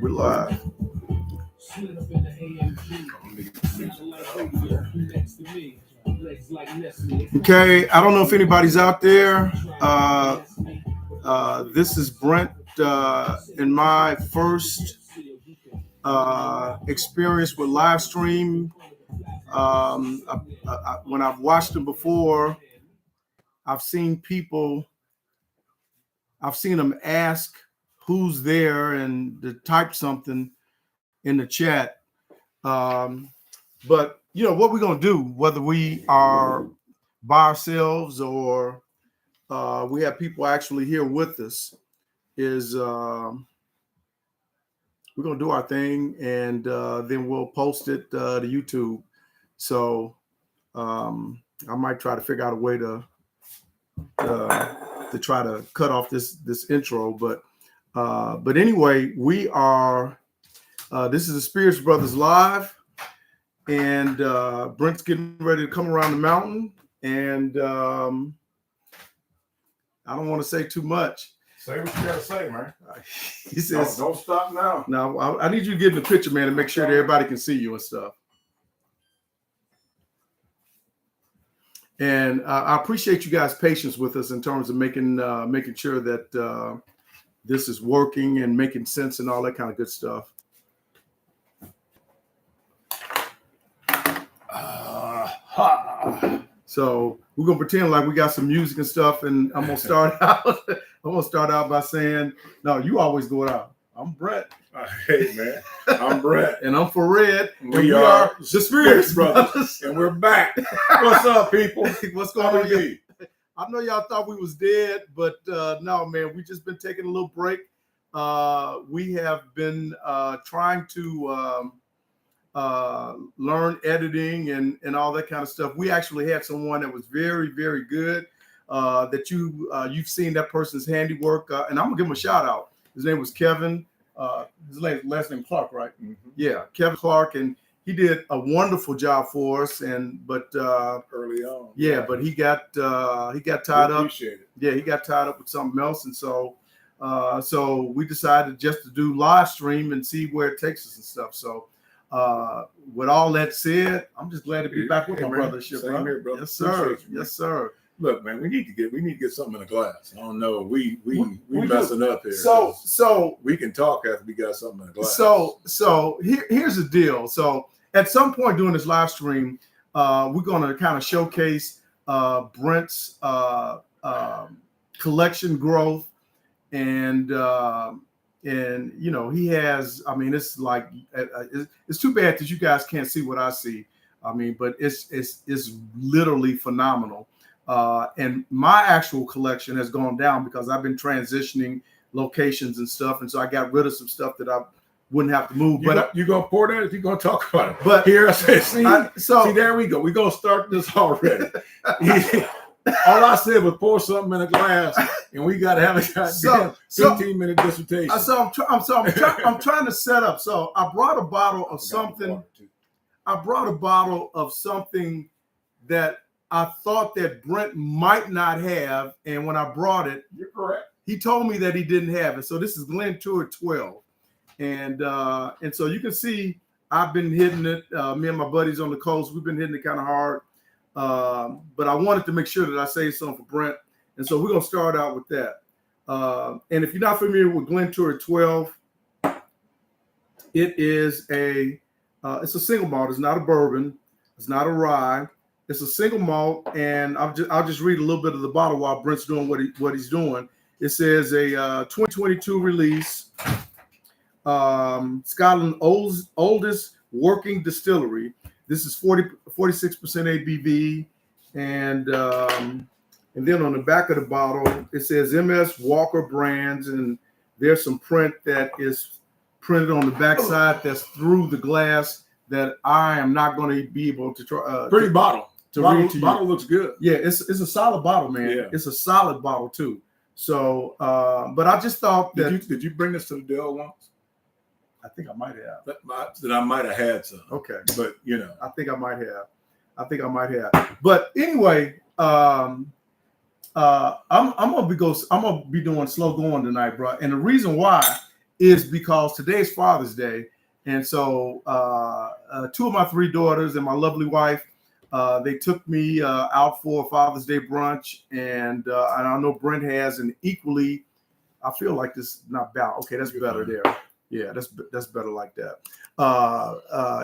we're live. Okay, I don't know if anybody's out there. This is Brent in my first experience with live stream. When I've watched them before, I've seen them ask who's there and to type something in the chat. But you know what we're gonna do, whether we are by ourselves or we have people actually here with us, is we're gonna do our thing and then we'll post it to YouTube. So I might try to figure out a way to try to cut off this intro, but anyway, we are. This is the Spirits Brothers Live, and Brent's getting ready to come around the mountain, and I don't want to say too much. Say what you gotta say, man. He says, "Don't stop now." Now, I need you to get in the picture, man, and make sure that everybody can see you and stuff. And I appreciate you guys' patience with us in terms of making sure that this is working and making sense and all that kind of good stuff. So we're gonna pretend like we got some music and stuff, and I'm gonna start out. I'm gonna start out by saying, "No, you always go out. I'm Brent. Hey, man, I'm Brent, and I'm Fahred. We are the Spirits Brothers, and we're back. What's up, people? What's going on? I know y'all thought we was dead, but no, man. We just been taking a little break. We have been trying to learn editing and all that kind of stuff. We actually had someone that was very, very good that you've seen that person's handiwork, and I'm gonna give him a shout out. His name was Kevin. His last name Clark, right? Mm-hmm. Yeah, Kevin Clark, and he did a wonderful job for us. But early on, yeah, but he got tied up. Appreciate it. Yeah, he got tied up with something else, and so we decided just to do live stream and see where it takes us and stuff. So. With all that said, I'm just glad to be back with my brothership, Same here, brother. Yes, sir. Yes, sir. Look, man, we need to get something in a glass. I don't know. We messing up here. So we can talk after we got something in a glass. So here's the deal. So at some point during this live stream, we're going to kind of showcase Brent's collection growth and you know, he has, I mean, it's like, it's too bad that you guys can't see what I see. I mean, but it's literally phenomenal. And my actual collection has gone down because I've been transitioning locations and stuff. And so I got rid of some stuff that I wouldn't have to move. But you're going to pour that if you're going to talk about it. But here, I say, see, there we go. We're going to start this already. All I said was pour something in a glass, and we got to have a goddamn 15-minute dissertation. I'm trying to set up. So I brought a bottle of something. I brought a bottle of something that I thought that Brent might not have, and when I brought it, you're correct. He told me that he didn't have it. So this is Glen Tour 12, and so you can see I've been hitting it. Me and my buddies on the coast, we've been hitting it kind of hard. But I wanted to make sure that I say something for Brent. And so we're going to start out with that. And if you're not familiar with Glen Tour 12, it is it's a single malt. It's not a bourbon. It's not a rye. It's a single malt. And I'll just read a little bit of the bottle while Brent's doing what he's doing. It says a 2022 release, Scotland's oldest working distillery. This is 46% ABV, and then on the back of the bottle it says MS Walker Brands, and there's some print that is printed on the backside that's through the glass that I am not going to be able to try. Pretty bottle. Bottle looks good. Yeah, it's a solid bottle, man. Yeah. It's a solid bottle too. So, but I just thought that did you bring this to the Dell once? I think I might have. That I might have had some. Okay. But, you know. I think I might have. But anyway, I'm gonna be doing slow going tonight, bro. And the reason why is because today's Father's Day. And so 2 of my 3 daughters and my lovely wife, they took me out for a Father's Day brunch. And I know Brent has an equally, I feel like this, not bad. Okay, that's better there. Yeah, that's better like that.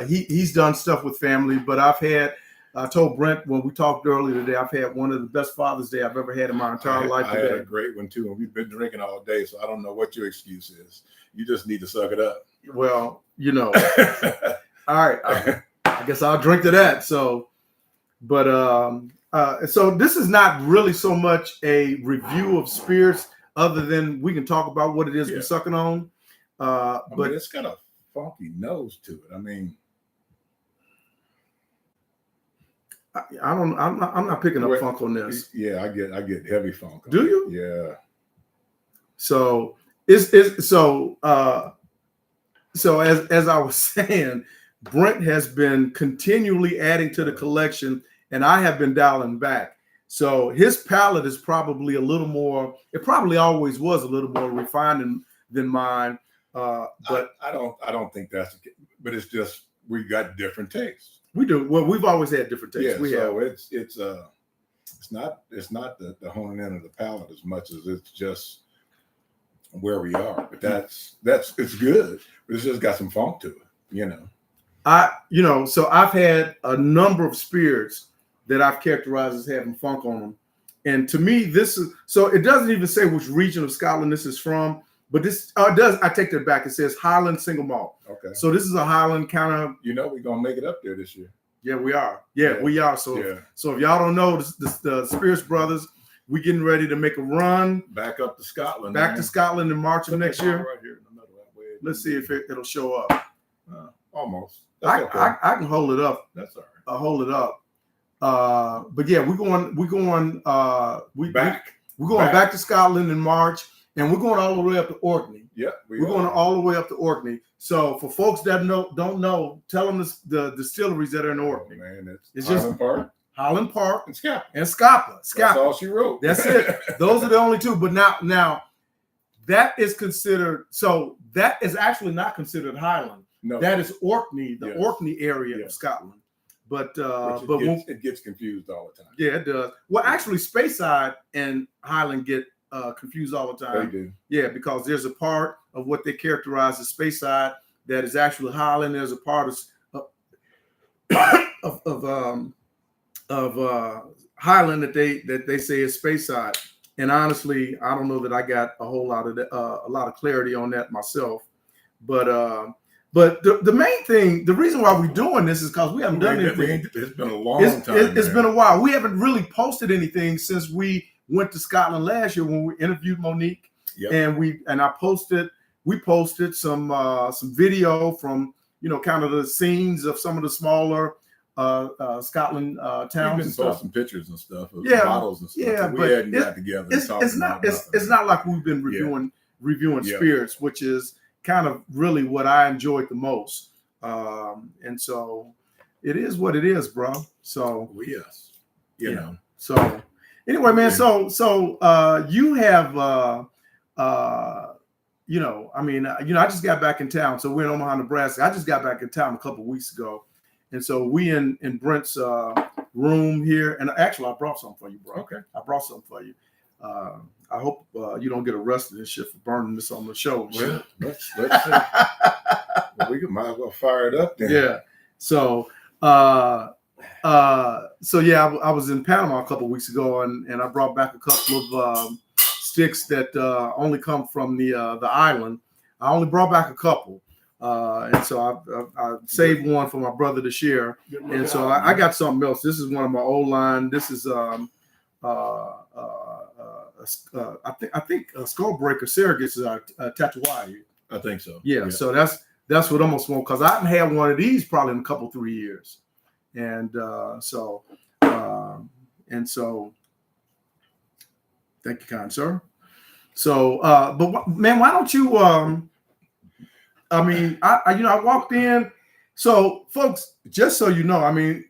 He's done stuff with family, but I told Brent when we talked earlier today, I've had one of the best Father's Day I've ever had in my entire life today. I had a great one too, and we've been drinking all day, so I don't know what your excuse is. You just need to suck it up. Well, all right. I guess I'll drink to that. So, but so this is not really so much a review of spirits, other than we can talk about what it is we're sucking on. But it's got a funky nose to it. I mean, I'm not picking up funk on this. Yeah, I get heavy funk. Do you? Yeah. So so as I was saying, Brent has been continually adding to the collection, and I have been dialing back. So his palate is probably a little more. It probably always was a little more refined than mine. But I don't think that's. But it's just we got different tastes. We do. Well, we've always had different tastes. Yeah, it's not the honing in of the palate as much as it's just where we are. But that's it's good. But it's just got some funk to it. So I've had a number of spirits that I've characterized as having funk on them. And to me, this is, so it doesn't even say which region of Scotland this is from, but this does, I take that back. It says Highland single malt. Okay. So this is a Highland kind of. We're going to make it up there this year. Yeah, we are. Yeah, we are. So if y'all don't know, the Spears brothers, we getting ready to make a run. Back up to Scotland. To Scotland in March of next year. Right here in the middle that way. Let's see if it'll show up. Almost. I can hold it up. That's all right. I'll hold it up. But yeah, we're going back to Scotland in March, and we're going all the way up to Orkney. Yeah, we're going all the way up to Orkney. So for folks that don't know, tell them the distilleries that are in Orkney. Oh, man, it's Highland just Park, Highland Park, and Scapa. Scapa. That's all she wrote. That's it. Those are the only two. But now that is considered. So that is actually not considered Highland. No, that is Orkney, the Orkney area of Scotland. But it gets confused all the time. Yeah, it does. Well, actually, Speyside and Highland get confused all the time. They do. Yeah, because there's a part of what they characterize as Speyside that is actually Highland. There's a part of Highland that they say is Speyside. And honestly, I don't know that I got a whole lot of clarity on that myself. But the main thing, the reason why we're doing this is because we haven't done anything. It's been a long time. It's been a while. We haven't really posted anything since we went to Scotland last year when we interviewed Monique. Yep. And we posted some video from kind of the scenes of some of the smaller Scotland towns. We've been posting pictures and stuff of bottles and stuff. Yeah, we hadn't got together. It's not like we've been reviewing spirits, which is kind of really what I enjoyed the most. And so it is what it is, bro. So yes, So anyway, man. So you have I just got back in town. So we're in Omaha, Nebraska. I just got back in town a couple of weeks ago, and so we in Brent's room here. And actually, I brought something for you, bro. Okay, I brought something for you. I hope you don't get arrested and shit for burning this on the show. Well, let's see. We might as well fire it up then. Yeah. So I was in Panama a couple of weeks ago, and I brought back a couple of sticks that only come from the island. I only brought back a couple, and so I saved one for my brother to share. And so I got something else. This is one of my old line. This is I think Skullbreaker Surrogates is a Tatuai. I think so. Yeah. So that's what I'm gonna smoke, because I haven't had one of these probably in a couple 3 years. And so thank you, kind sir. So, but man, why don't you? I walked in. So, folks, just so you know, I mean,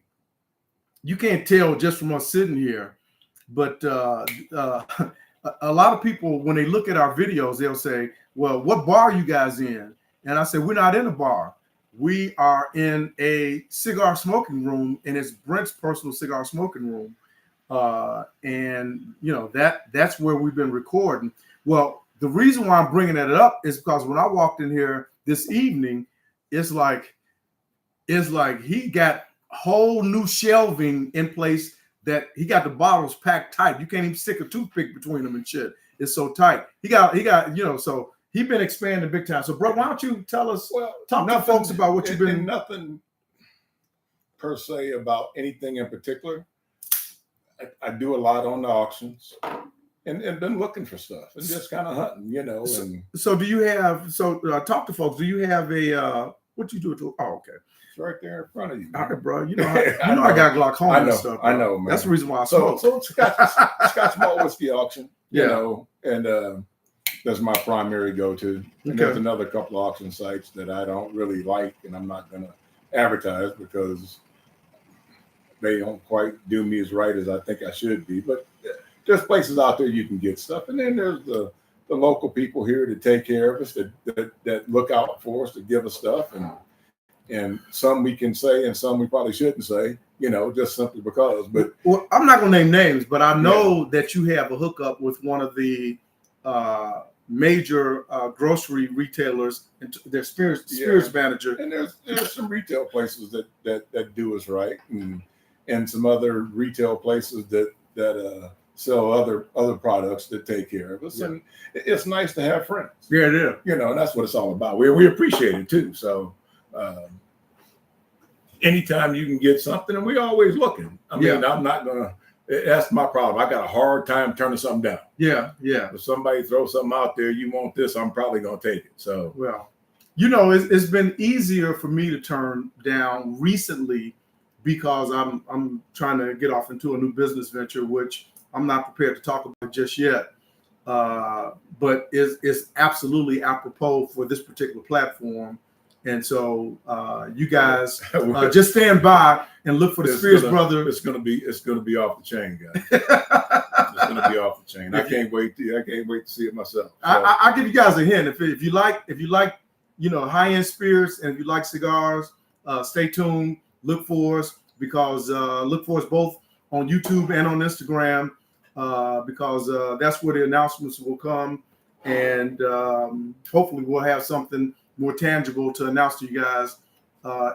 you can't tell just from us sitting here, but a lot of people, when they look at our videos, they'll say, well, what bar are you guys in? And I said, we're not in a bar. We are in a cigar smoking room, and it's Brent's personal cigar smoking room. And you know, that's where we've been recording. Well, the reason why I'm bringing that up is because when I walked in here this evening, it's like he got whole new shelving in place, that he got the bottles packed tight. You can't even stick a toothpick between them and shit. It's so tight. He got, you know, so he's been expanding big time. So, bro, why don't you tell us, talk to folks about what you've been. Nothing per se about anything in particular. I do a lot on the auctions and been looking for stuff and just kind of hunting, you know. So do you have, talk to folks, do you have a, what you do? Oh, okay. It's right there in front of you. All right, bro. You know, I got glaucoma and stuff. Bro. I know, man. That's the reason why I smoke. So Scotch Malt Whiskey Auction, you know, and that's my primary go-to. And there's another couple of auction sites that I don't really like, and I'm not going to advertise because they don't quite do me as right as I think I should be. But there's places out there you can get stuff. And then there's the local people here to take care of us, that look out for us, to give us stuff. And some we can say and some we probably shouldn't say, you know, just simply because. But well, I'm not going to name names, but I know that you have a hookup with one of the major grocery retailers, and their spirits manager. And there's some retail places that do us right, and some other retail places that sell other products that take care of us. And it's nice to have friends. Yeah, it is. You know, and that's what it's all about. We appreciate it too. So anytime you can get something, and we're always looking. I mean, I'm not gonna. That's my problem. I got a hard time turning something down. Yeah. If somebody throws something out there, you want this, I'm probably gonna take it. So well, you know, it's been easier for me to turn down recently because I'm trying to get off into a new business venture, which I'm not prepared to talk about just yet. But is absolutely apropos for this particular platform. And so you guys just stand by and look for the Spears brother. It's gonna be off the chain, guys. It's gonna be off the chain. I can't wait to see it myself. So. I'll give you guys a hint. If you like, you know, high-end spirits, and if you like cigars, stay tuned. Look for us look for us both on YouTube and on Instagram because that's where the announcements will come, and hopefully we'll have something more tangible to announce to you guys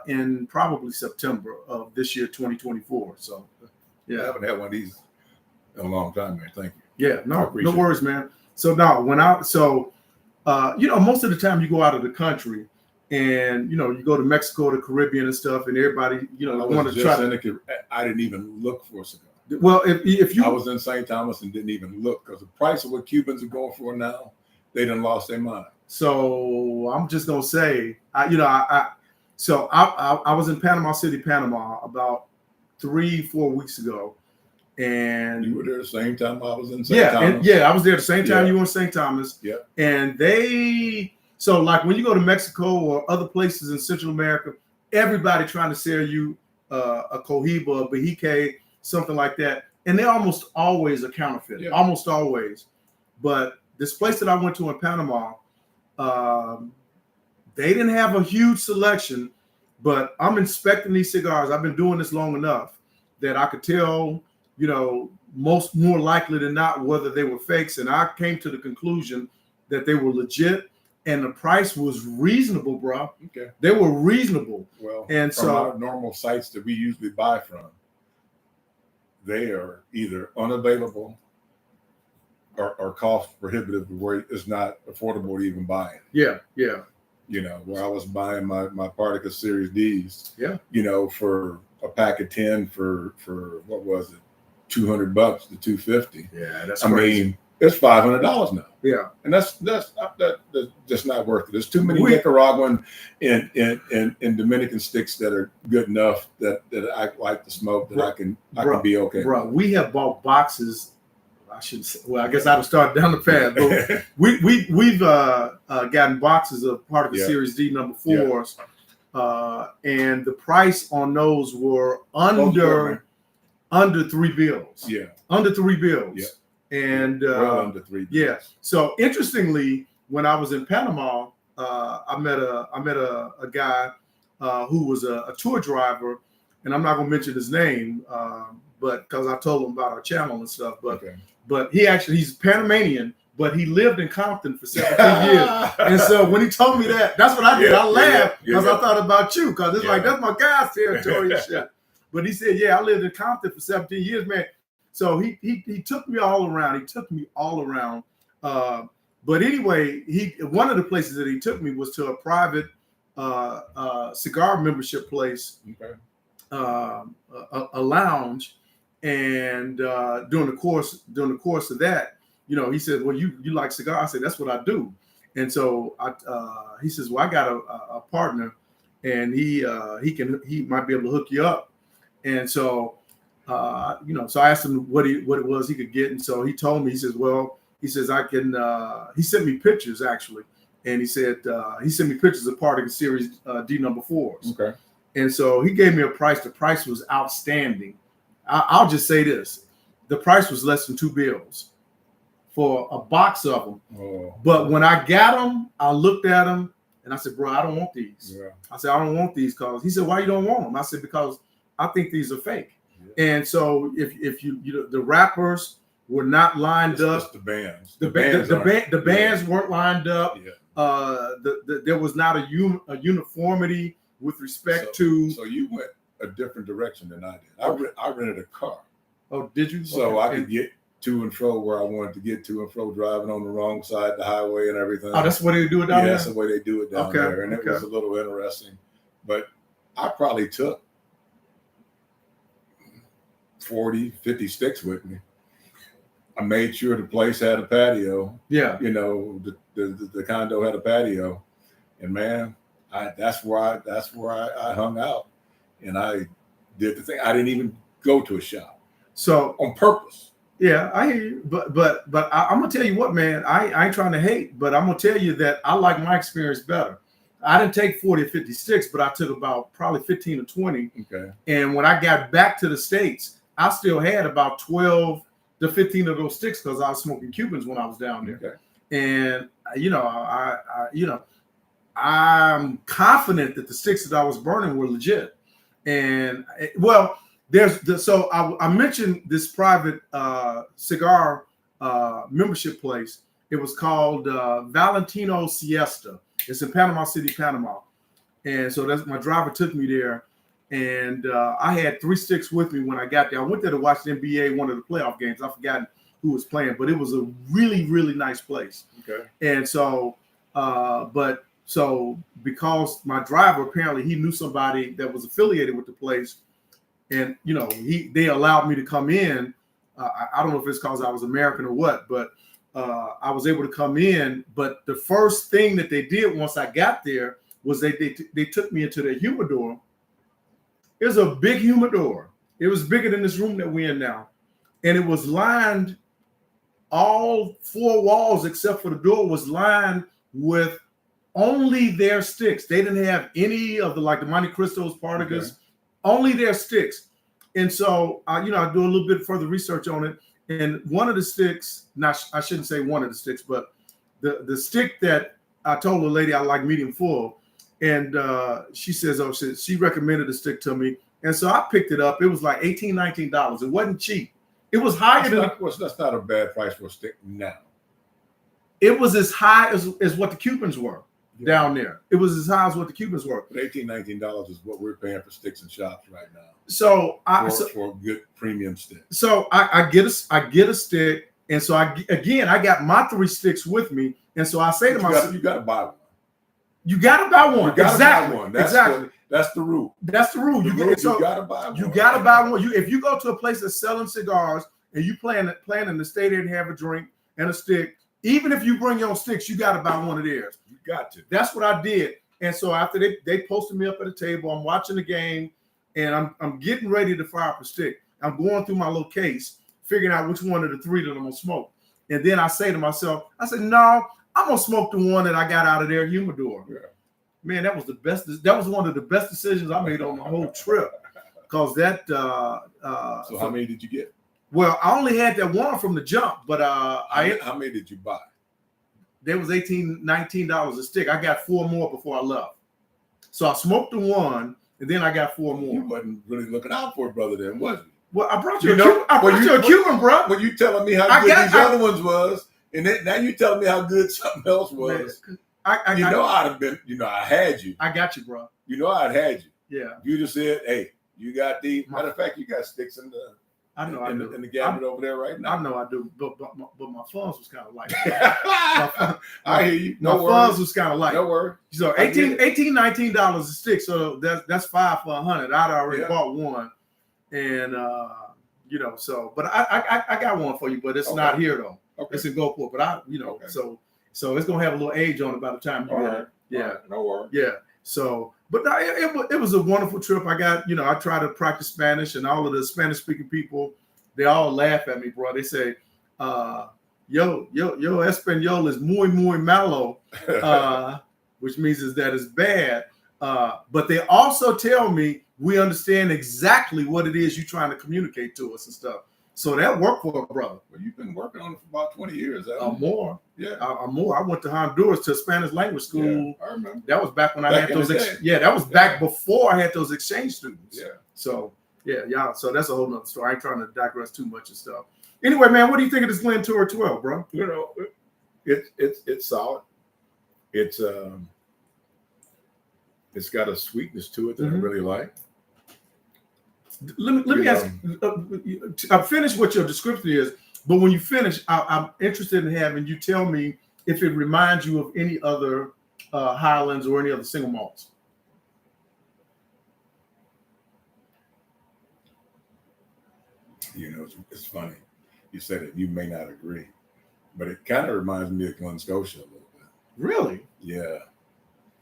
in probably September of this year, 2024. So, I haven't had one of these in a long time, man. Thank you. Yeah, no worries, man. So now, you know, most of the time you go out of the country, and you know, you go to Mexico, the Caribbean, and stuff, and everybody, you know, want to try. I didn't even look for a cigar. Well, if you, I was in St. Thomas and didn't even look because the price of what Cubans are going for now, they done lost their mind. So I'm just gonna say, I was in Panama City, Panama, about 3-4 weeks ago, and you were there the same time I was in St. Thomas. I was there the same time you were in St. Thomas. Yeah, and so like when you go to Mexico or other places in Central America, everybody trying to sell you a Cohiba, a Bahique, something like that, and they're almost always a counterfeit, almost always. But this place that I went to in Panama, they didn't have a huge selection, but I'm inspecting these cigars. I've been doing this long enough that I could tell, you know, more likely than not whether they were fakes. And I came to the conclusion that they were legit, and the price was reasonable, bro. Okay, they were reasonable. Well, and from our normal sites that we usually buy from, they are either unavailable or cost prohibitive, where it's not affordable to even buy it. Yeah. You know, where I was buying my Partagas Series D's. Yeah. You know, for a pack of 10 for what was it, $200 to $250. Yeah, that's. I mean, it's $500 now. Yeah, and that's just not worth it. There's too many Nicaraguan and Dominican sticks that are good enough that I like to smoke that I can be okay. Bro, we have bought boxes. I shouldn't say, well, I guess I'd have started down the path, but we've gotten boxes of Partagas Series D number 4s, and the price on those were under $3 bills. Yeah, under $3 bills. Yeah. And well under 3 days. Yeah. So interestingly, when I was in Panama, I met a guy who was a tour driver, and I'm not gonna mention his name, but because I told him about our channel and stuff. But he's Panamanian, but he lived in Compton for 17 years. And so when he told me that, that's what I did. I laughed because I thought about you, because it's like, that's my guy's territory and shit. But he said, yeah, I lived in Compton for 17 years, man. So he took me all around. But anyway, one of the places that he took me was to a private cigar membership place, a lounge. And during the course of that, he said, well, you like cigars? I said, that's what I do. And so he says, well, I got a partner, and he might be able to hook you up. And so so I asked him what it was he could get, and so he told me. He says I can. He sent me pictures actually, and he said he sent me pictures of part of the series D number 4s. Okay. And so he gave me a price. The price was outstanding. I'll just say this: the price was less than $2 for a box of them. Oh. But when I got them, I looked at them and I said, "Bro, I don't want these." Yeah. I said, "I don't want these." Because he said, "Why you don't want them?" I said, "Because I think these are fake." Yeah. And so if you the rappers were not lined up. Just the bands. The bands weren't lined up. Yeah. There was not a uniformity with respect to. So you went a different direction than I did. I rented a car. Oh, did you? So I could get to and fro where I wanted to get to and fro, driving on the wrong side of the highway and everything. Oh, that's the way they do it down there? That's the way they do it down there. And it was a little interesting. But I probably took 40, 50 sticks with me. I made sure the place had a patio. Yeah. The condo had a patio. And man, that's where I hung out. And I did the thing. I didn't even go to a shop. So on purpose. Yeah, I hear you. But I'm gonna tell you what, man. I ain't trying to hate, but I'm gonna tell you that I like my experience better. I didn't take 40 or 50 sticks, but I took about probably 15 or 20. Okay. And when I got back to the States, I still had about 12 to 15 of those sticks because I was smoking Cubans when I was down there. Okay. And I'm confident that the sticks that I was burning were legit. And I mentioned this private cigar membership place. It was called Valentino Siesta. It's in Panama City, Panama. And so my driver took me there. And I had 3 sticks with me when I got there. I went there to watch the NBA, one of the playoff games. I forgot who was playing, but it was a really, really nice place. Okay. And so, because my driver, apparently he knew somebody that was affiliated with the place, and they allowed me to come in. I don't know if it's because I was American or what, but I was able to come in. But the first thing that they did once I got there was they took me into their humidor. It was a big humidor. It was bigger than this room that we're in now, and it was lined. All 4 walls except for the door was lined with only their sticks. They didn't have any of the Monte Cristos, Partagas, only their sticks. And so, I do a little bit further research on it. And one of the sticks, I shouldn't say one of the sticks, but the stick that I told the lady I like medium full, and she says, she recommended the stick to me. And so I picked it up. It was like $18, $19. It wasn't cheap. It was higher that's not a bad price for a stick now. It was as high as what the Cubans were down there. It was as high as what the Cubans were. But $18, $19 is what we're paying for sticks in shops right now. So for a good premium stick. So I get a stick, and so I got my 3 sticks with me, and so I say to myself, you got to buy one. You got to buy one. Exactly. Buy one. That's the rule. That's the rule. You got to buy one. You got to buy one. If you go to a place that's selling cigars and you planning to stay there and have a drink and a stick, even if you bring your own sticks, you got to buy one of theirs. You got to. That's what I did. And so after they posted me up at the table, I'm watching the game, and I'm getting ready to fire up a stick. I'm going through my little case, figuring out which one of the 3 that I'm gonna smoke. And then I say to myself, no, I'm gonna smoke the one that I got out of their humidor. Yeah. Man, that was the best. That was one of the best decisions I made on my whole trip. Because that. So how many did you get? Well, I only had that one from the jump, but how many did you buy? There was $18, $19 a stick. I got 4 more before I left. So I smoked the one, and then I got 4 more. You wasn't really looking out for it, brother, then, was you? Well, I brought you a Cuban, bro. When you telling me how good these other ones was, and then, now you telling me how good something else was. I'd have been, I had you. I got you, bro. I'd had you. Yeah. You just said, hey, you got the, matter of fact, you got sticks in the, I know in the cabinet over there right now. I know I do, but my funds was kind of light. I hear you. My funds was kind of light. No worry. So $18, $19 a stick. So that's 5 for 100. I'd already bought one, and so but I got one for you, but it's not here though. Okay. It's in Gulfport, but so it's gonna have a little age on it by the time you get it. Yeah. Right. No worry. Yeah. So, but it was a wonderful trip. I got, I try to practice Spanish, and all of the Spanish speaking people, they all laugh at me, bro. They say, yo Espanol is muy malo, which means is that it's bad. But they also tell me we understand exactly what it is you're trying to communicate to us and stuff. So that worked for a brother. Well, you've been working on it for about 20 years. More. Yeah. More. I went to Honduras to Spanish language school. Yeah, I remember. That was back when I had those. That was back before I had those exchange students. Yeah. So, yeah. So that's a whole nother story. I ain't trying to digress too much and stuff. Anyway, man, what do you think of this Glen Tour 12, bro? It's solid. It's got a sweetness to it that I really like. Let me ask. I finished what your description is, but when you finish, I'm interested in having you tell me if it reminds you of any other Highlands or any other single malts. It's funny. You said it. You may not agree, but it kind of reminds me of Glen Scotia a little bit. Really? Yeah.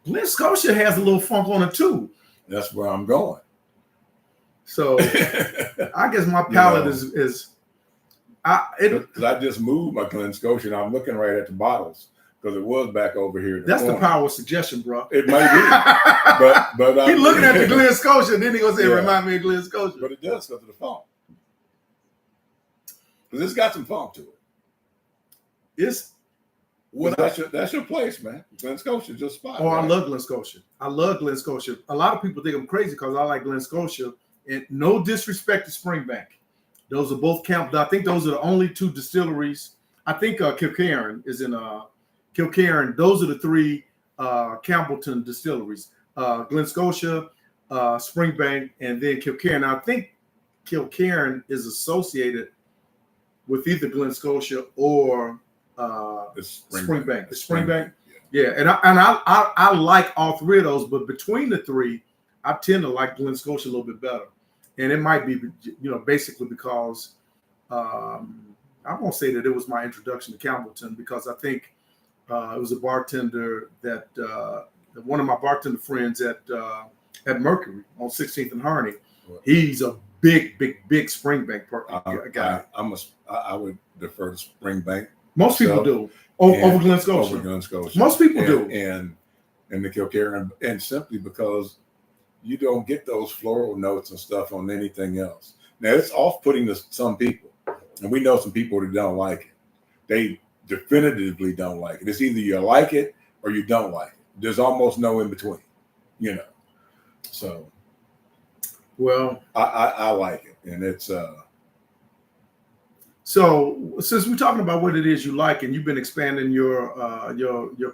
Glen Scotia has a little funk on it too. That's where I'm going. So I guess my palate is because I just moved my Glen Scotia and I'm looking right at the bottles because it was back over here. That's the power of suggestion, bro. It might be, but he's looking at the Glen Scotia and then he gonna say, "Remind me of Glen Scotia." But it does because of the funk. Because it's got some funk to it. That's your place, man. Glen Scotia just spot. Oh, right? I love Glen Scotia. I love Glen Scotia. A lot of people think I'm crazy because I like Glen Scotia. And no disrespect to Springbank. Those are both I think those are the only 2 distilleries. I think Kilcairn is in Kilcairn. Those are the 3 Campbellton distilleries. Glen Scotia, Springbank, and then Kilcairn. Now, I think Kilcairn is associated with either Glen Scotia or Springbank. The Springbank. Yeah. And I like all 3 of those, but between the 3, I tend to like Glen Scotia a little bit better. And it might be, basically because I won't say that it was my introduction to Campbellton, because I think it was a bartender that one of my bartender friends at Mercury on 16th and Harney. He's a big Springbank guy. I would defer to Springbank. Most people do over Glen Scotia. Over Glen Scotia. Most people do. And the Kilcairn, and simply because you don't get those floral notes and stuff on anything else. Now, it's off-putting to some people, and we know some people that don't like it. They definitively don't like it. It's either you like it or you don't like it. There's almost no in between, So, well, I like it, and it's. So, since we're talking about what it is you like, and you've been expanding your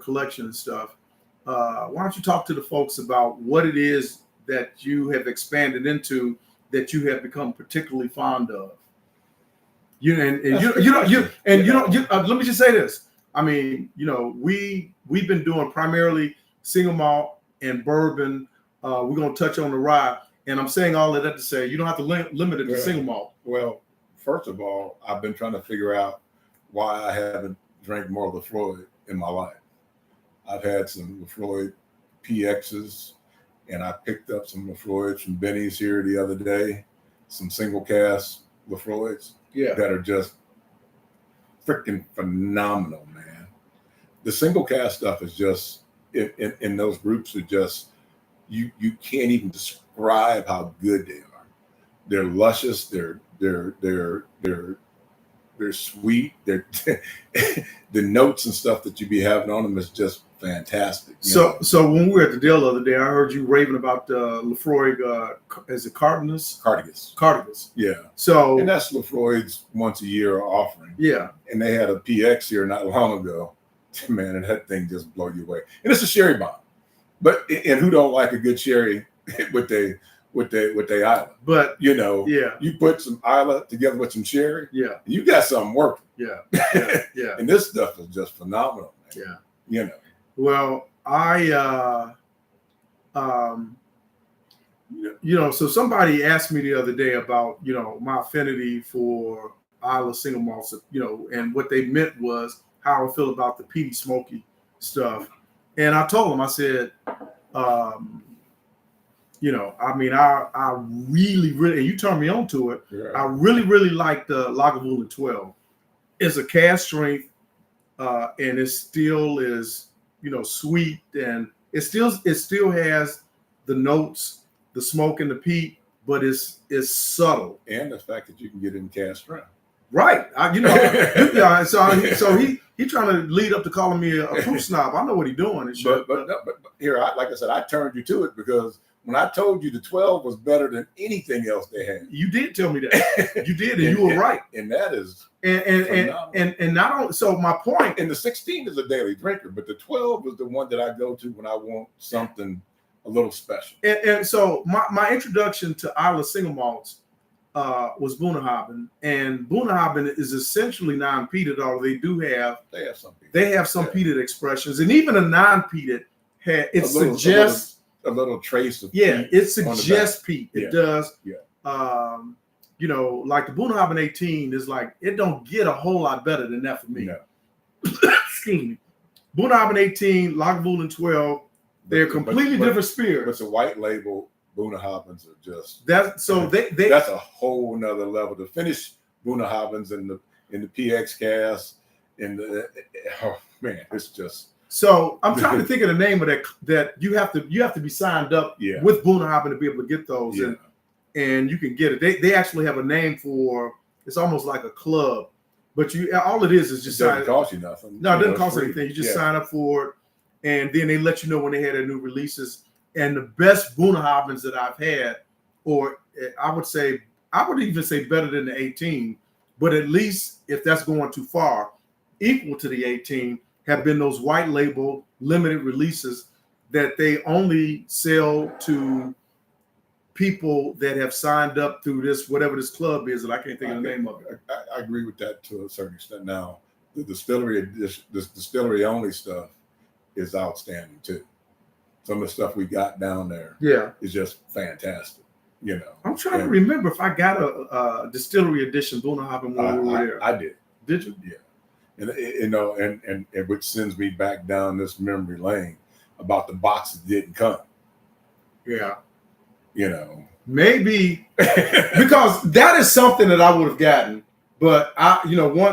collection and stuff, why don't you talk to the folks about what it is that you have expanded into that you have become particularly fond of? Let me just say this. I mean, we've been doing primarily single malt and bourbon. We're gonna touch on the rye, and I'm saying all of that to say you don't have to limit it to single malt. Well, first of all, I've been trying to figure out why I haven't drank more Lafroy in my life. I've had some Lafroy PXs, and I picked up some Lafroys from Benny's here the other day, some single cast Lafroys that are just freaking phenomenal, man. The single cast stuff is just, in those groups, are just, you can't even describe how good they are. they're luscious. They're sweet. They're the notes and stuff that you be having on them is just fantastic. So when we were at the deal the other day, I heard you raving about Lefroy. Is it Cardigas? Cardigas. Yeah. So and that's Lefroy's once a year offering. Yeah. And they had a PX here not long ago. Man, and that thing just blow you away. And it's a sherry bomb. But and who don't like a good sherry with they Isla? But you put some Isla together with some sherry. Yeah. You got something working. Yeah. And this stuff is just phenomenal, man. Yeah. Well, so somebody asked me the other day about, my affinity for Isla single malts, and what they meant was how I feel about the peaty smoky stuff. And I told them, I said, I really, and you turned me on to it. Yeah. I really like the Lagavulin 12. It's a cast strength, and it still is, sweet, and it still has the notes, the smoke and the peat, but it's subtle. And the fact that you can get in cast strength. Right. So he trying to lead up to calling me a proof snob. I know what he's doing. And shit. But here, like I said, I turned you to it because when I told you the 12 was better than anything else they had. You did tell me that. You did, and you were right. And that is and not only so my point. And the 16 is a daily drinker, but the 12 is the one that I go to when I want something a little special. And so my introduction to Isla single malts was Bunnahabhain, and Bunnahabhain is essentially non-peated, although they have some peated expressions, and even a non-peated suggests a little trace of peat. It suggests peat. It does. Yeah. Like the Bunnahabhain 18 is like, it don't get a whole lot better than that for me. No. Excuse me. Bunnahabhain 18, Lagavulin 12, they're completely different spirits. But the white label Bunnahabhains are just that's So I'm trying to think of the name of that you have to be signed up with Bunnahabhain to be able to get those, and you can get it. They actually have a name for, it's almost like a club, but all it is just it doesn't cost you nothing. No, it doesn't cost anything. You just sign up for it, and then they let you know when they had their new releases. And the best Bunnahabhains that I've had, or I would even say better than the 18, but at least if that's going too far, equal to the 18, have been those white label limited releases that they only sell to people that have signed up through this, whatever this club is, that I can't think of the name of it. I agree with that to a certain extent. Now, the distillery only stuff is outstanding too. Some of the stuff we got down there is just fantastic. I'm trying to remember if I got a distillery edition Bunnahabhain when we were there. I did. Did you? Yeah. And which sends me back down this memory lane about the boxes didn't come. Yeah. Maybe because that is something that I would have gotten, but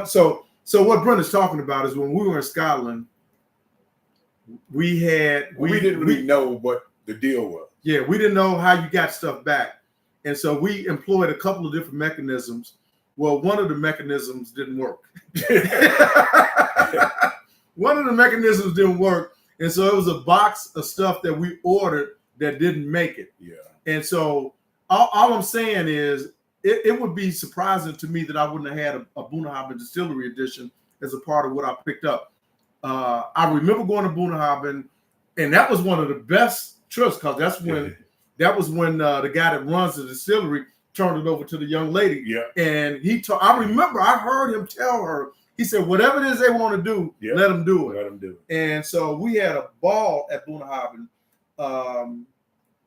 so what Brent is talking about is when we were in Scotland, we didn't really know what the deal was. Yeah, we didn't know how you got stuff back. And so we employed a couple of different mechanisms. Well, one of the mechanisms didn't work. One of the mechanisms didn't work. And so it was a box of stuff that we ordered that didn't make it. Yeah. And so all I'm saying is it would be surprising to me that I wouldn't have had a Bunnahabhain distillery edition as a part of what I picked up. I remember going to Bunnahabhain, and that was one of the best trips because that was when the guy that runs the distillery turned it over to the young lady. Yeah. And I remember I heard him tell her, he said, whatever it is they want to do, let them do it. Let them do it. And so we had a ball at Bunnahabhain.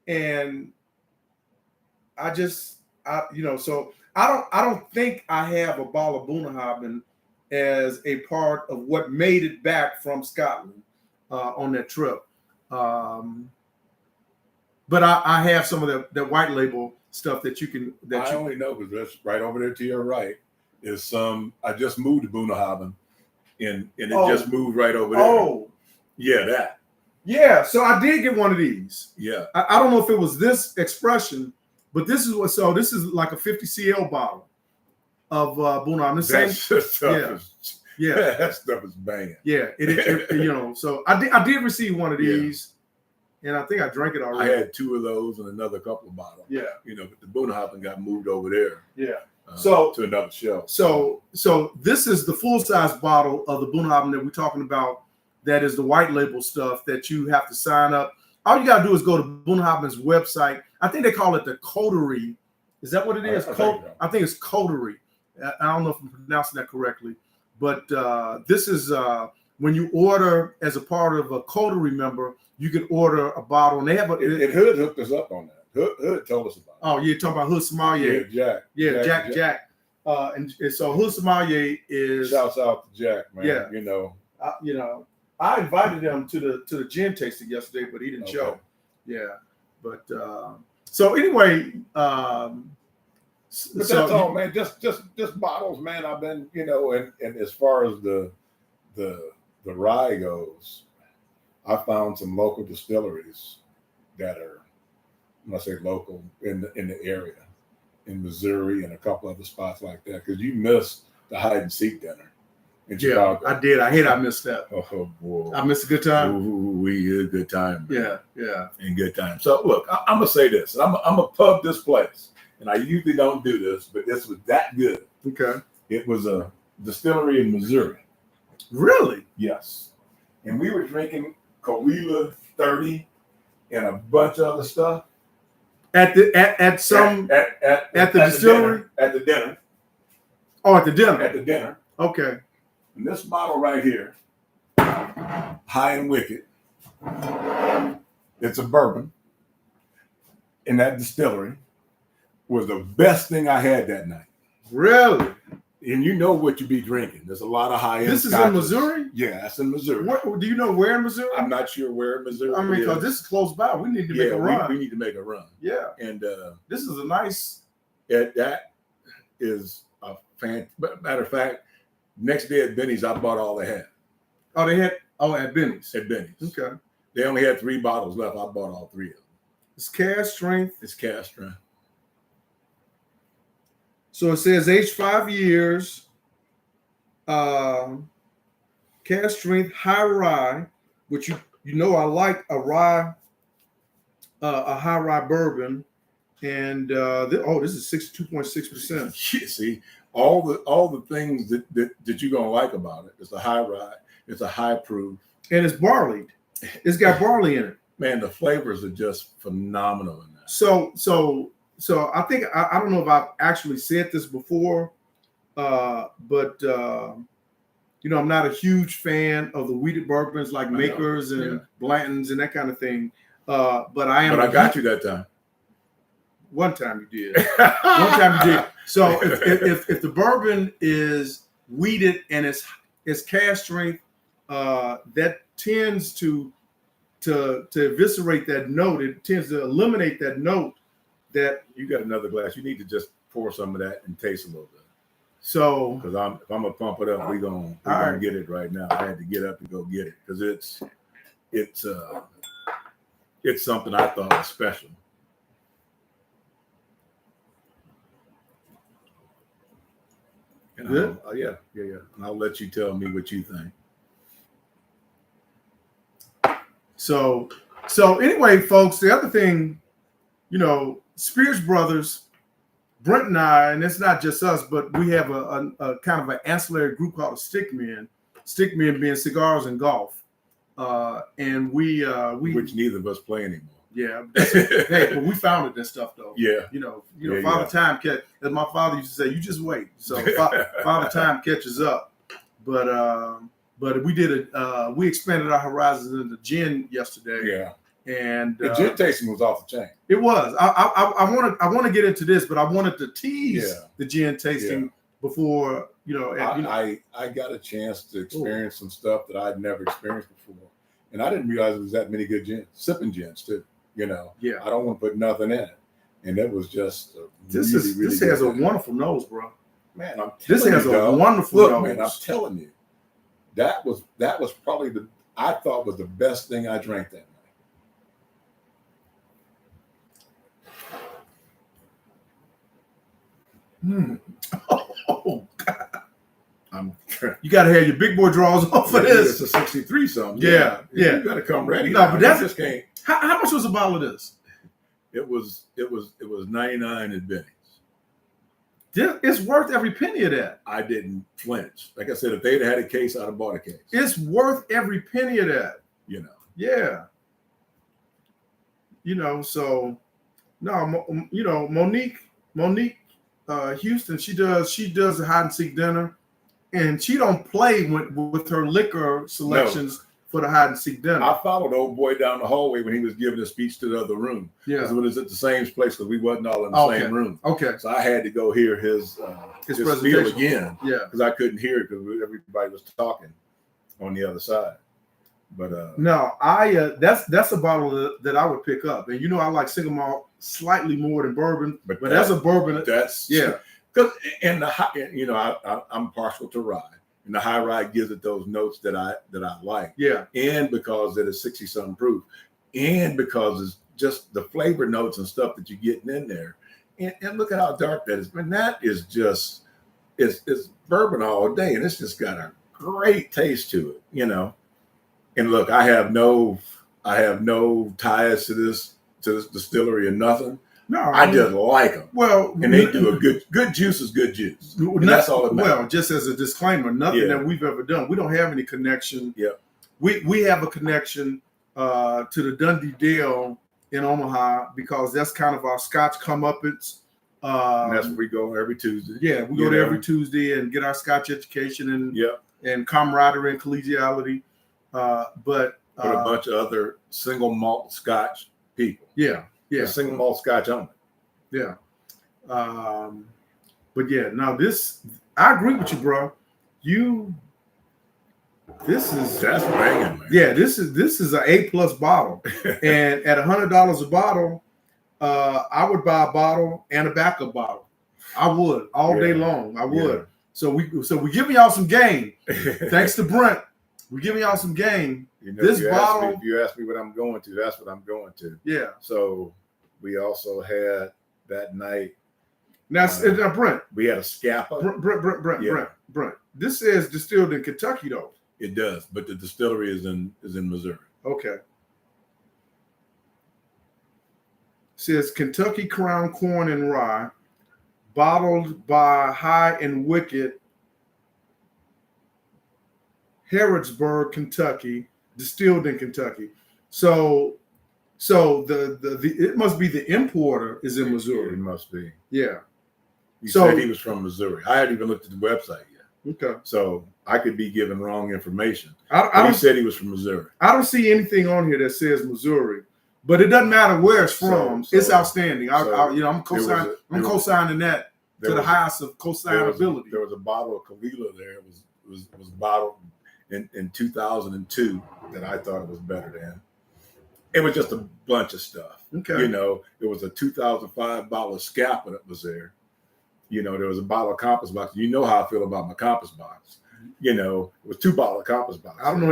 And so I don't think I have a ball of Bunnahabhain as a part of what made it back from Scotland on that trip. But I have some of that white label stuff that you can. I only know because that's right over there to your right is some. I just moved to Bunnahabhain, and it just moved right over there. Oh, yeah, that. Yeah, so I did get one of these. Yeah, I don't know if it was this expression, But this is what. So this is like a 50 cl bottle of Bunnahabhain. The same. Yeah, that stuff is banging. Yeah, So I did receive one of these, and I think I drank it already. I had 2 of those and another couple of bottles. Yeah, but the Bunnahabhain got moved over there. Yeah, to another shelf. So this is the full size bottle of the Bunnahabhain that we're talking about. That is the white label stuff that you have to sign up. All you gotta do is go to Bunnahabhain's website. I think they call it the coterie. Is that what it is? I think it's coterie. I don't know if I'm pronouncing that correctly. But this is when you order as a part of a coterie member, you can order a bottle. And they have Hood hooked us up on that. Hood told us about it. Oh, you're talking about Hood Sommelier. Yeah, Jack. And so Hood Sommelier is. Shouts out to Jack, man. Yeah. I invited him to the gin tasting yesterday, but he didn't show. Yeah. But so anyway. But that's all, man. Just bottles, man. I've been, and as far as the rye goes, I found some local distilleries that are, when I say local, in the area, in Missouri and a couple other spots like that. Because you missed the hide and seek dinner in Chicago. I did. I missed that. Oh boy, I missed a good time. Ooh, we had a good time. Man. Yeah, and good time. So look, I'm gonna say this. I'm gonna pub this place. And I usually don't do this, but this was that good. Okay. It was a distillery in Missouri. Really? Yes. And we were drinking Cahuilla 30 and a bunch of other stuff. At the distillery? At the dinner. Oh, at the dinner. At the dinner. Okay. And this bottle right here, High and Wicked, it's a bourbon in that distillery. Was the best thing I had that night. Really? And you know what you be drinking. There's a lot of high-end. This is in Missouri? Yeah, that's in Missouri. Do you know where in Missouri? I'm not sure where in Missouri. I mean, because this is close by. We need to make a run. We need to make a run. Yeah. And this is a nice. That is a matter of fact, next day at Benny's, I bought all they had. Oh, they had at Benny's. At Benny's. Okay. They only had 3 bottles left. I bought all 3 of them. It's cask strength. It's cask strength. So it says age 5 years, cask strength, high rye, which I like a rye, a high rye bourbon, and this is 62.6%. Yeah, see, all the things that you're gonna like about it. It's a high rye, it's a high proof, and it's barley. It's got barley in it. Man, the flavors are just phenomenal in that. So I think I don't know if I've actually said this before, but I'm not a huge fan of the wheated bourbons like Makers and Blanton's and that kind of thing. But I am. But I got you that time. One time you did. One time you did. So if the bourbon is wheated and it's cask strength, that tends to eviscerate that note. It tends to eliminate that note. That you got another glass. You need to just pour some of that and taste a little bit. So, because if I'm gonna pump it up, we're gonna get it right now. I had to get up and go get it because it's something I thought was special. Good. Yeah. And I'll let you tell me what you think. So anyway, folks, the other thing, Spears Brothers, Brent and I, and it's not just us, but we have a kind of an ancillary group called a Stickmen. Stickmen being cigars and golf, and we which neither of us play anymore. Yeah, hey, but we founded that stuff though. Yeah, Father Time catch, as my father used to say, you just wait. So Father Time catches up, but we did we expanded our horizons into gin yesterday. Yeah. And the gin tasting was off the chain. It was. I want to get into this, but I wanted to tease the gin tasting before I got a chance to experience some stuff that I'd never experienced before, and I didn't realize there was that many good gins, sipping gins too. I don't want to put nothing in it, and it was just this has a wonderful nose, bro. Man, I'm this has a wonderful nose. Man, I'm telling you, that was probably I thought was the best thing I drank that night. Oh God. You got to have your big boy draws on for this. It's a 63 something. Yeah. You got to come ready. No, but that's just can't. How much was a bottle of this? It was 99 at Benny's. It's worth every penny of that. I didn't flinch. Like I said, if they'd had a case, I'd have bought a case. It's worth every penny of that. You know. Yeah. You know, so no, you know, Monique Houston, she does a hide and seek dinner, and she don't play with her liquor selections for the hide and seek dinner. I followed old boy down the hallway when he was giving a speech to the other room. Yeah, because it was at the same place because we wasn't all in the same room. Okay, so I had to go hear his spiel again. Yeah, because I couldn't hear it because everybody was talking on the other side. But no, that's a bottle that I would pick up, and you know I like single malt slightly more than bourbon, but that's a bourbon. That's because I'm partial to rye, and the high rye gives it those notes that I like. Yeah, and because it is 60 something proof, and because it's just the flavor notes and stuff that you're getting in there, and look at how dark that is. Man, that is just it's bourbon all day, and it's just got a great taste to it, you know. And look, I have no ties to this distillery or nothing. No, I just like them. Well, and they do a good juice is good juice. And that's all it matters. Well, just as a disclaimer, nothing that we've ever done. We don't have any connection. Yeah, we have a connection to the Dundee Dale in Omaha because that's kind of our Scotch comeuppance. And that's where we go every Tuesday. Yeah, we go there every Tuesday and get our Scotch education and camaraderie and collegiality. But a bunch of other single malt Scotch people. Yeah. Yeah. Single malt Scotch only. Yeah. But yeah, now I agree with you, bro. That's banging, man. Yeah, this is an A+ bottle. And at $100 a bottle, I would buy a bottle and a backup bottle. I would all day long. I would. Yeah. So we giving y'all some game. Thanks to Brent. We're giving y'all some game. You know, if you ask me what I'm going to, that's what I'm going to. Yeah. So we also had that night. Now, Brent. We had a Scapa. Brent. This says distilled in Kentucky, though. It does, but the distillery is in Missouri. Okay. It says Kentucky Crown Corn and Rye, bottled by High and Wicked, Harrodsburg, Kentucky, distilled in Kentucky. So the it must be the importer is in Missouri. It must be. Yeah. He said he was from Missouri. I hadn't even looked at the website yet. Okay. So I could be given wrong information. He said he was from Missouri. I don't see anything on here that says Missouri, but it doesn't matter where it's from. It's outstanding. I'm co-signing that to the highest of co-signability. There was a bottle of Kalila there. It was bottled in 2002 that I thought it was better than. It was just a bunch of stuff. Okay. You know, it was a 2005 bottle of Scapa that was there. You know, there was a bottle of Compass Box. You know how I feel about my Compass Box. You know, it was 2 bottles of Compass Box. I don't know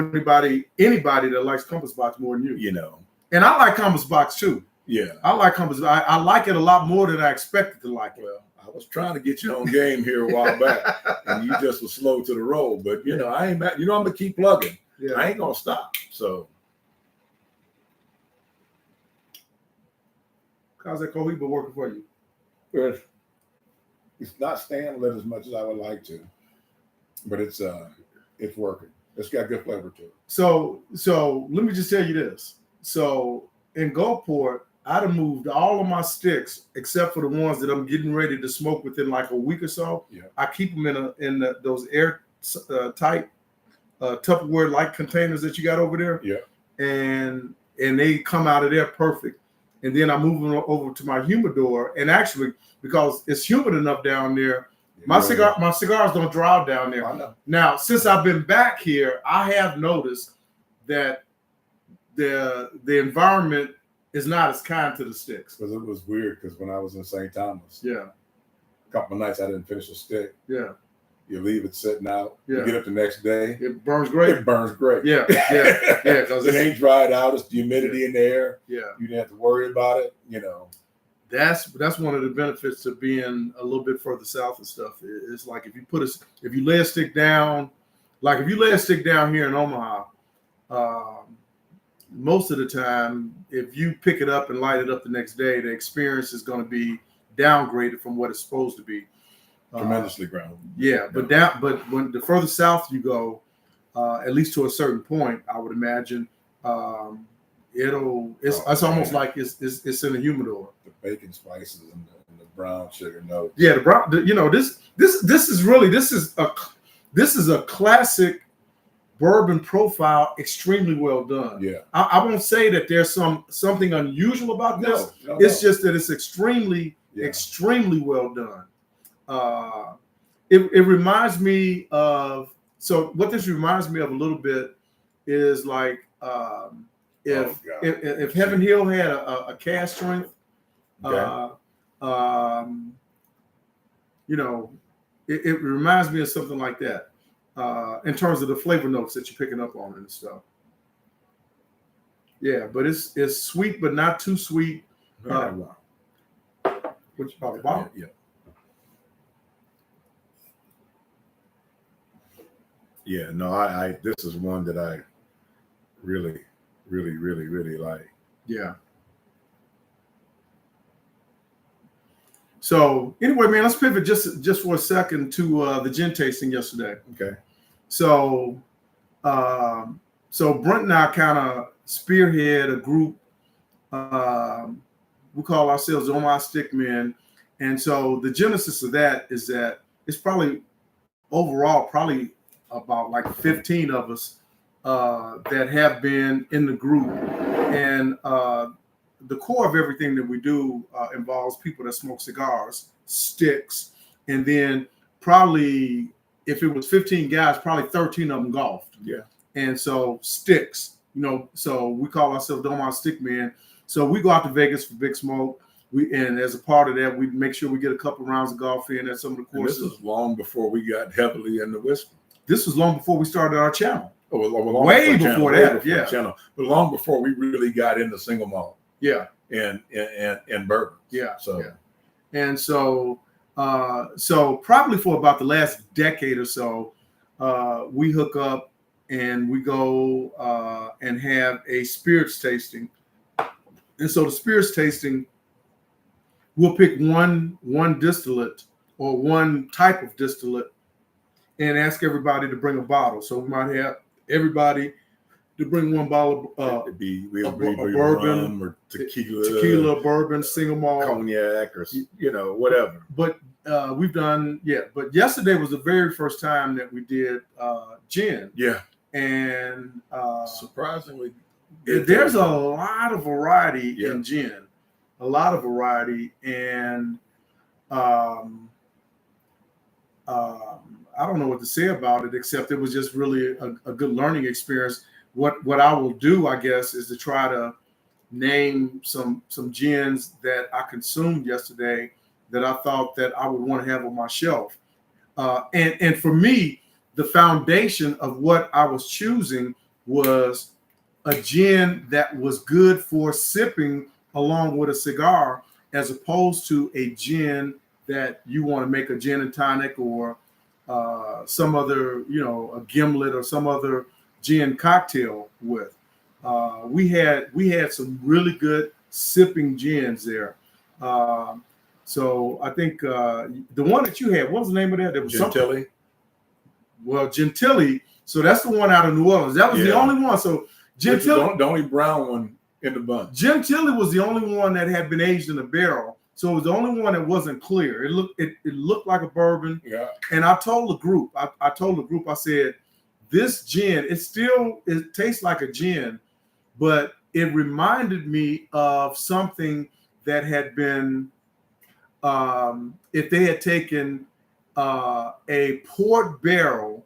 anybody that likes Compass Box more than you. You know. And I like Compass Box too. Yeah. I like Compass Box. I like it a lot more than I expected to like it. Well, I was trying to get you on game here a while back, and you just were slow to the roll. But you know, I ain't mad. You know, I'm gonna keep plugging. Yeah. I ain't gonna stop. So, how's that Cohiba working for you? Good. It's not staying lit as much as I would like to, but it's working. It's got good flavor to it. So let me just tell you this. So in Gulfport, I'd have moved all of my sticks except for the ones that I'm getting ready to smoke within like a week or so. Yeah. I keep them in those air tight Tupperware like containers that you got over there. Yeah. And they come out of there perfect. And then I move them over to my humidor. And actually, because it's humid enough down there, my cigars don't dry out down there. I know. Now, since I've been back here, I have noticed that the environment is not as kind to the sticks. Because it was weird. Because when I was in St. Thomas, a couple of nights I didn't finish a stick. Yeah. You leave it sitting out. Yeah. You get up the next day. It burns great. It burns great. Yeah. Because it ain't dried out. It's the humidity in the air. Yeah. You didn't have to worry about it. You know. that's one of the benefits of being a little bit further south and stuff. It's like if you lay a stick down, like if you lay a stick down here in Omaha, most of the time, if you pick it up and light it up the next day, the experience is going to be downgraded from what it's supposed to be. Tremendously ground. Yeah, but when the further south you go, at least to a certain point, I would imagine, it's almost like it's in a humidor. The bacon spices and the brown sugar notes. Yeah, this is a classic bourbon profile, extremely well done. Yeah, I won't say that there's something unusual about this. It's just that it's extremely well done. It reminds me of, so what this reminds me of a little bit is like if Heaven Hill had a cask strength, it reminds me of something like that in terms of the flavor notes that you're picking up on and stuff. Yeah, but it's sweet, but not too sweet. Which probably yeah. Yeah, no, I this is one that I really like. Yeah. So anyway, man, let's pivot just for a second to the gin tasting yesterday. Okay. So Brent and I kind of spearhead a group. We call ourselves the Omaha Stickmen, and so the genesis of that is that it's probably overall about like 15 of us that have been in the group, and the core of everything that we do involves people that smoke cigars, sticks, and then probably if it was 15 guys, probably 13 of them golfed. Yeah, and so sticks, so we call ourselves the Omaha Stickmen. So we go out to Vegas for Big Smoke. And as a part of that, we make sure we get a couple rounds of golf in at some of the courses. And this was long before we got heavily into whiskey. This was long before we started our channel. Way before that, but long before we really got into single malt. Yeah, and bourbon. Yeah, so and so probably for about the last decade or so, we hook up and we go and have a spirits tasting. And so the spirits tasting, we'll pick one distillate or one type of distillate and ask everybody to bring a bottle. So we might have everybody to bring one bottle of bourbon or tequila, bourbon, single malt, cognac, or whatever. But we've done But yesterday was the very first time that we did gin. Yeah, and surprisingly, there's a lot of variety in gin, a lot of variety, and I don't know what to say about it, except it was just really a good learning experience. What I will do, I guess, is to try to name some gins that I consumed yesterday that I thought that I would want to have on my shelf. And for me, the foundation of what I was choosing was a gin that was good for sipping along with a cigar, as opposed to a gin that you want to make a gin and tonic or some other, a gimlet or some other gin cocktail with. We had some really good sipping gins there. So I think the one that you had, what was the name of that? There was Gentilly. Well, Gentilly. So that's the one out of New Orleans. That was the only one. So Gentilly, the only brown one in the bunch. Gentilly was the only one that had been aged in a barrel. So it was the only one that wasn't clear. It looked like a bourbon. Yeah. And I told the group, I said, this gin, it tastes like a gin, but it reminded me of something that had been, if they had taken a port barrel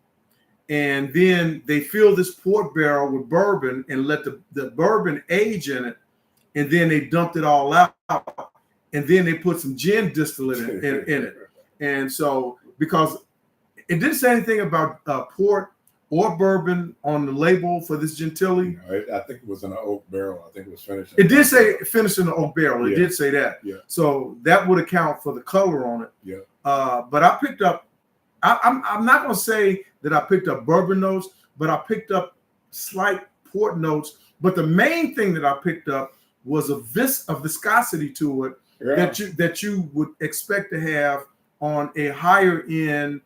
and then they filled this port barrel with bourbon and let the bourbon age in it, and then they dumped it all out, and then they put some gin distillate in it. And so, because it didn't say anything about port or bourbon on the label for this Gentilly. I think it was in an oak barrel. I think it was finished. It did say finished in the oak barrel. It did say that. Yeah. So that would account for the color on it. Yeah. But I picked up. I'm not going to say that I picked up bourbon notes, but I picked up slight port notes. But the main thing that I picked up was a viscosity to it that you would expect to have on a higher end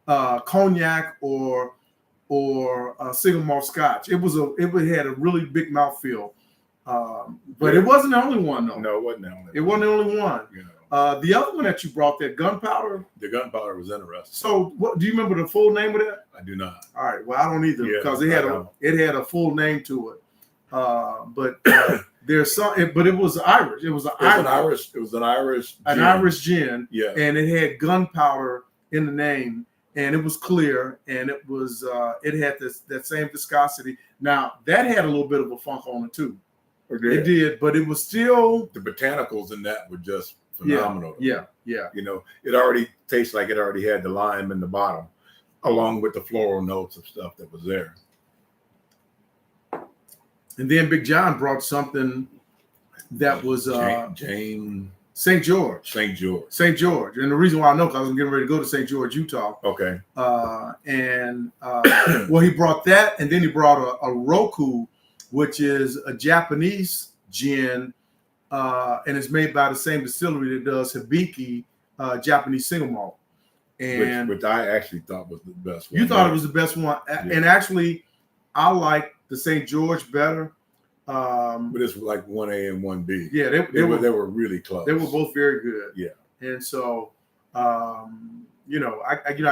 cognac or single malt Scotch. It had a really big mouthfeel, but it wasn't the only one though. No, it wasn't the only. It wasn't the only one. You know. The other one that you brought, that gunpowder. The gunpowder was interesting. So, what do you remember the full name of that? I do not. All right. Well, I don't either because it had a full name to it. But there's some. But it was Irish. It was an Irish. It was an Irish. An Irish gin. Yeah. And it had gunpowder in the name, and it was clear, and it was it had that same viscosity. Now that had a little bit of a funk on it too. It did, but it was still the botanicals in that were just phenomenal. Yeah. You know, it already tastes like it already had the lime in the bottom, along with the floral notes of stuff that was there. And then Big John brought something that was Jane St. George. St. George. St. George. And the reason why I know, because I'm getting ready to go to St. George, Utah. Okay. Well, he brought that, and then he brought a Roku, which is a Japanese gin, and it's made by the same distillery that does Hibiki Japanese single malt. And which I actually thought was the best one. You thought it was the best one. Yeah. And actually, I like the St. George better. But it's like 1A and 1B. Yeah, they were really close. They were both very good. Yeah. And so, I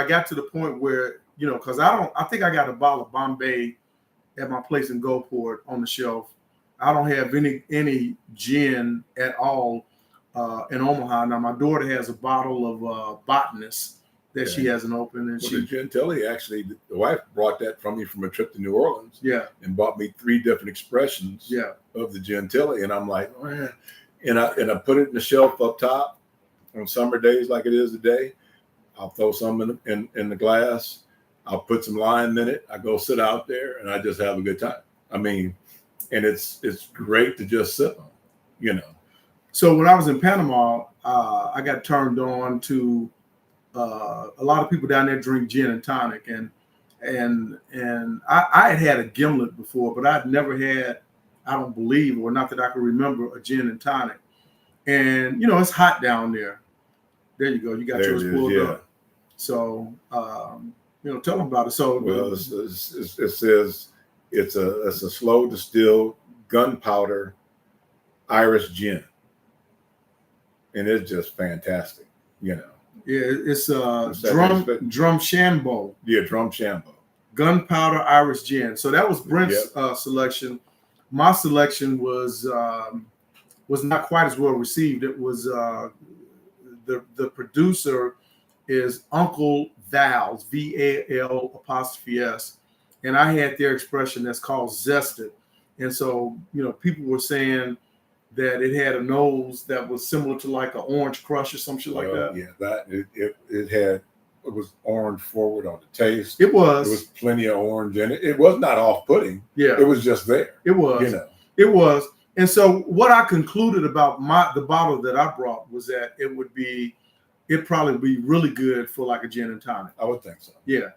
got to the point where, because I think I got a bottle of Bombay at my place in Gulfport on the shelf. I don't have any gin at all in Omaha. Now my daughter has a bottle of Botanist that she hasn't opened, and the Gentilly, actually, the wife brought that from me from a trip to New Orleans. Yeah. And bought me 3 different expressions. Of the Gentilly, and I'm like, man. And I put it in the shelf up top on summer days like it is today. I'll throw some in the glass. I'll put some lime in it. I go sit out there and I just have a good time. I mean, and it's great to just sip on, So when I was in Panama, I got turned on to a lot of people down there drink gin and tonic, and I had a gimlet before, but I'd never had, I don't believe, or not that I can remember, a gin and tonic. And it's hot down there. There you go. You got yours pulled up. So tell them about it. So it says it's a slow distilled gunpowder Irish gin, and it's just fantastic. Yeah, it's Drum Shambo. Yeah, Drum Shambo. Gunpowder Irish gin. So that was Brent's selection. My selection was not quite as well received. It was the producer is Uncle Val's, VAL''S, and I had their expression that's called Zested. And so, people were saying that it had a nose that was similar to like an Orange Crush or some shit like that. Yeah, it was orange forward on the taste. It was. There was plenty of orange in it. It was not off-putting. Yeah. It was just there. It was. It was. And so what I concluded about the bottle that I brought was that it'd probably be really good for like a gin and tonic. I would think so. Yeah.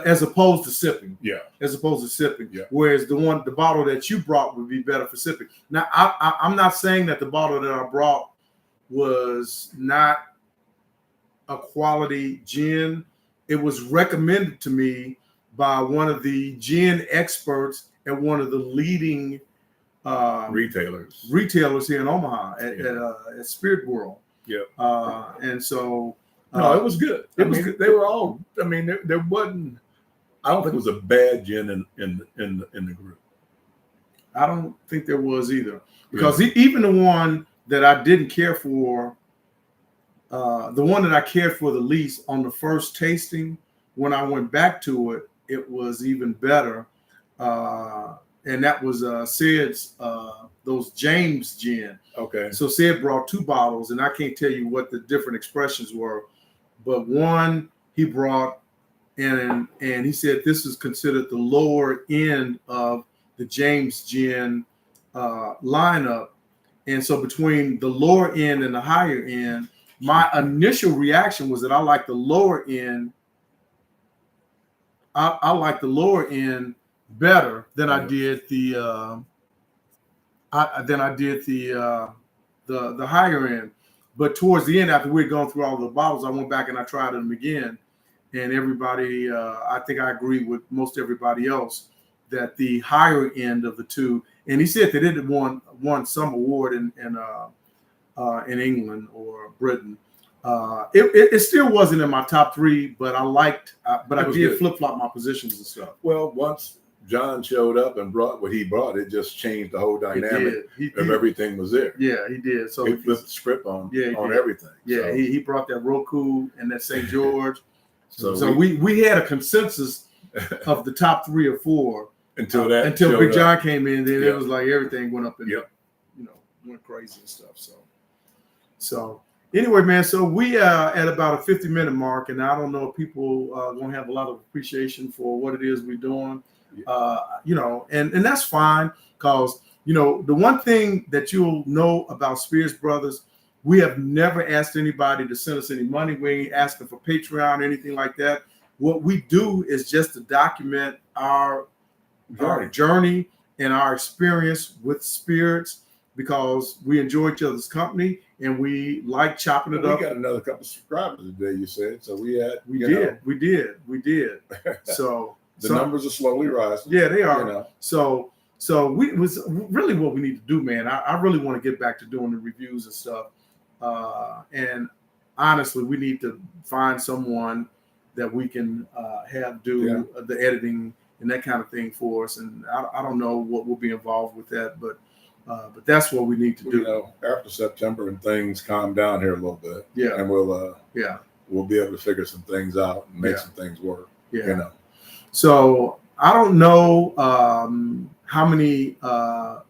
As opposed to sipping. Yeah. As opposed to sipping. Yeah. Whereas the bottle that you brought would be better for sipping. Now, I'm not saying that the bottle that I brought was not a quality gin. It was recommended to me by one of the gin experts at one of the leading retailers here in Omaha at Spirit World. Yeah. And so no, it was good. Good. They were all. I mean, there wasn't. I don't think it was a bad gin in the group. I don't think there was either, because even the one that I didn't care for, the one that I cared for the least on the first tasting, when I went back to it, it was even better. And that was Sid's those James gin. Okay. So Sid brought 2 bottles, and I can't tell you what the different expressions were, but one he brought and he said this is considered the lower end of the James Gin lineup. And so between the lower end and the higher end, my initial reaction was that I like the lower end. I like the lower end better than I did the the higher end. But towards the end, after we had gone through all the bottles, I went back and I tried them again. And everybody, I think I agree with most everybody else that the higher end of the two, and he said that it had won some award in England or Britain. It still wasn't in my top three, but I did flip flop my positions and stuff. Well, once John showed up and brought what he brought, it just changed the whole dynamic of everything was there. Yeah, he did. So he flipped the script on everything. Yeah, so he brought that Roku and that St. George. So we had a consensus of the top 3 or 4 until Big John came in. Then it was like everything went up and went crazy and stuff. So anyway, man. So we are at about a 50-minute mark, and I don't know if people are going to have a lot of appreciation for what it is we're doing. And that's fine, because the one thing that you'll know about Spears Brothers, we have never asked anybody to send us any money. We ain't asking for Patreon or anything like that. What we do is just to document our journey and our experience with spirits, because we enjoy each other's company and we like chopping it up. We got another couple subscribers today, you said. So we did. So the numbers are slowly rising. Yeah, they are. So we was really what we need to do, man. I really want to get back to doing the reviews and stuff. And honestly, we need to find someone that we can have do the editing and that kind of thing for us. And I don't know what will be involved with that, but that's what we need to do. After September and things calm down here a little bit, and we'll be able to figure some things out and make some things work. So I don't know how many. I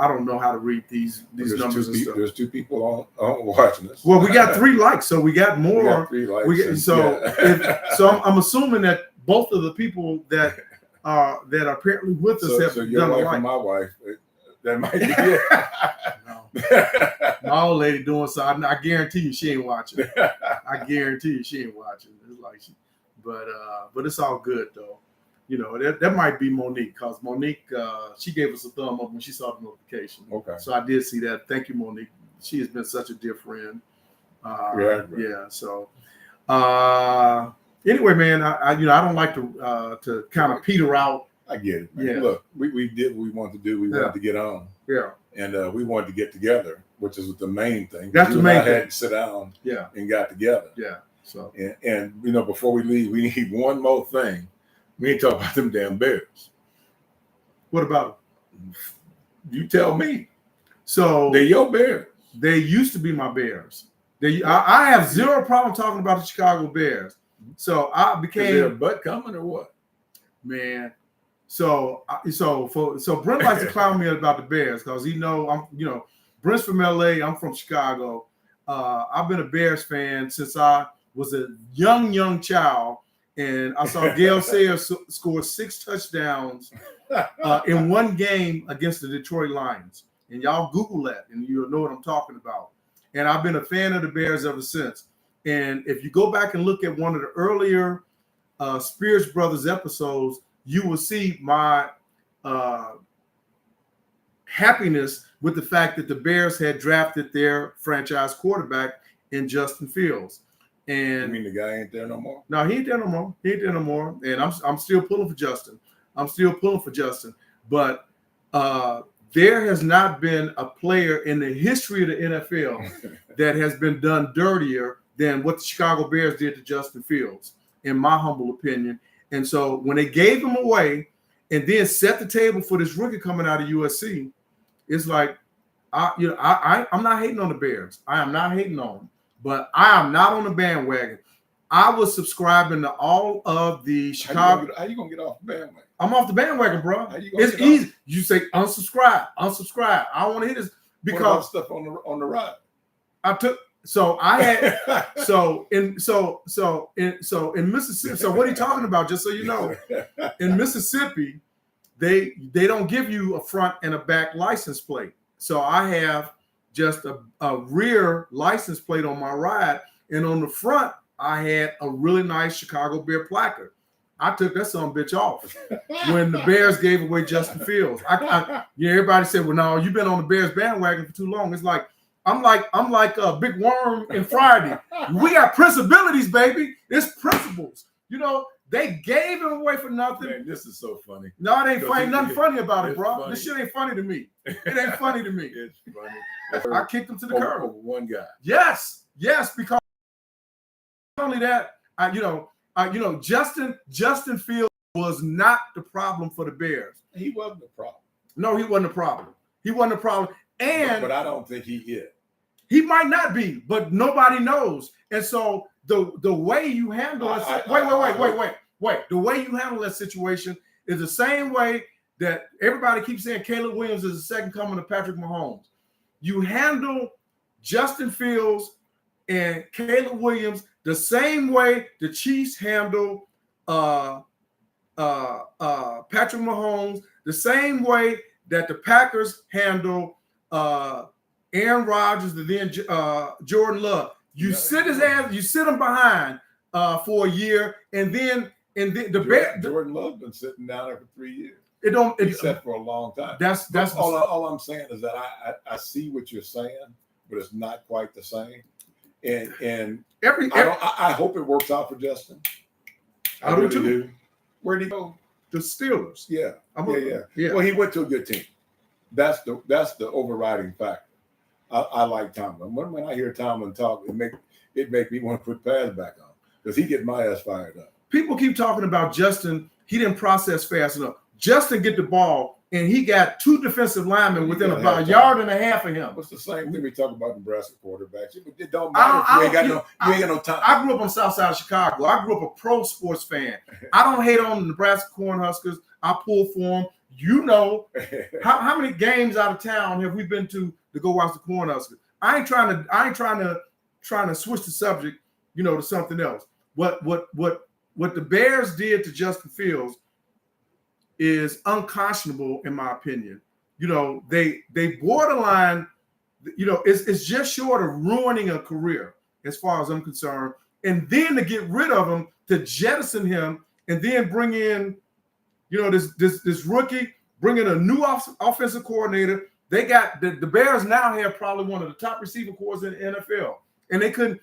don't know how to read these numbers and stuff. There's 2 people on watching us. Well, we got 3 likes, so we got more. We got 3 likes. So I'm assuming that both of the people that are apparently with us have so your done wife a like. And my wife, that might be it. My old lady doing so. I guarantee you she ain't watching. I guarantee you she ain't watching. It's like but it's all good though. That might be Monique, because Monique, she gave us a thumb up when she saw the notification. Okay. So I did see that. Thank you, Monique. She has been such a dear friend. Yeah. So anyway, man, I don't like to kind of peter out. I get it, man. Yeah. Look, we did what we wanted to do. We wanted to get on. Yeah. And we wanted to get together, which is the main thing. That's the main thing. Had to sit down and got together. Yeah. So and before we leave, we need one more thing. We ain't talk about them damn Bears. What about them? You tell me. So they're your Bears. They used to be my Bears. I have zero problem talking about the Chicago Bears. So I became. Is there a butt coming or what? Man. So Brent likes to clown me about the Bears because Brent's from LA. I'm from Chicago. I've been a Bears fan since I was a young child. And I saw Gale Sayers score 6 touchdowns in one game against the Detroit Lions. And y'all Google that, and you'll know what I'm talking about. And I've been a fan of the Bears ever since. And if you go back and look at one of the earlier Spears Brothers episodes, you will see my happiness with the fact that the Bears had drafted their franchise quarterback in Justin Fields. And you mean the guy ain't there no more? No, he ain't there no more. And I'm still pulling for Justin. But there has not been a player in the history of the NFL that has been done dirtier than what the Chicago Bears did to Justin Fields, in my humble opinion. And so when they gave him away and then set the table for this rookie coming out of USC, it's like, I'm not hating on the Bears. I am not hating on them. But I am not on the bandwagon. I was subscribing to all of the Chicago. How you gonna get off the bandwagon? I'm off the bandwagon, bro. It's easy. You say unsubscribe. I don't want to hear this because what about stuff on the ride. I took So I had in Mississippi. So what are you talking about? Just so you know, in Mississippi, they don't give you a front and a back license plate. So I have just a rear license plate on my ride, and on the front I had a really nice Chicago Bear placard. I took that son of a bitch off when the Bears gave away Justin Fields. Everybody said, "Well, no, you've been on the Bears bandwagon for too long." It's like I'm like a big worm in Friday. We got principalities, baby. It's principles. You know, they gave him away for nothing. Man, this is so funny. No, it ain't funny. Nothing funny about it, bro. Funny. This shit ain't funny to me. It ain't funny to me. It's funny. I kicked him to the curb. Over one guy. Yes, because not only that, Justin Fields was not the problem for the Bears. He wasn't the problem. No, he wasn't the problem. He wasn't the problem. And but I don't think he is. He might not be, but nobody knows. And so the way you handle it, wait. The way you handle that situation is the same way that everybody keeps saying Caleb Williams is the second coming of Patrick Mahomes. You handle Justin Fields and Caleb Williams the same way the Chiefs handle Patrick Mahomes, the same way that the Packers handle Aaron Rodgers and then Jordan Love. You sit his ass, you sit him behind for a year, and then Jordan Love's been sitting down there for 3 years. He sat for a long time. That's all I'm saying is that I see what you're saying, but it's not quite the same. And I hope it works out for Justin. I really do. Where'd he go? The Steelers. Yeah. Yeah. Well, he went to a good team. That's the overriding factor. I like Tomlin. When I hear Tomlin talk, it make me want to put pads back on because he get my ass fired up. People keep talking about Justin. He didn't process fast enough. Justin get the ball, and he got two defensive linemen within about a yard and a half of him. It's the same thing we talk about Nebraska quarterbacks. It don't matter if you ain't got no time. I grew up on the south side of Chicago. I grew up a pro sports fan. I don't hate on the Nebraska Cornhuskers. I pull for them. You know, how many games out of town have we been to go watch the Cornhuskers? I ain't trying to switch the subject, to something else. What the Bears did to Justin Fields is unconscionable, in my opinion. They borderline, it's just short of ruining a career, as far as I'm concerned. And then to get rid of him, to jettison him, and then bring in, this rookie, bring in a new offensive coordinator. They got the Bears now have probably one of the top receiving corps in the NFL, and they couldn't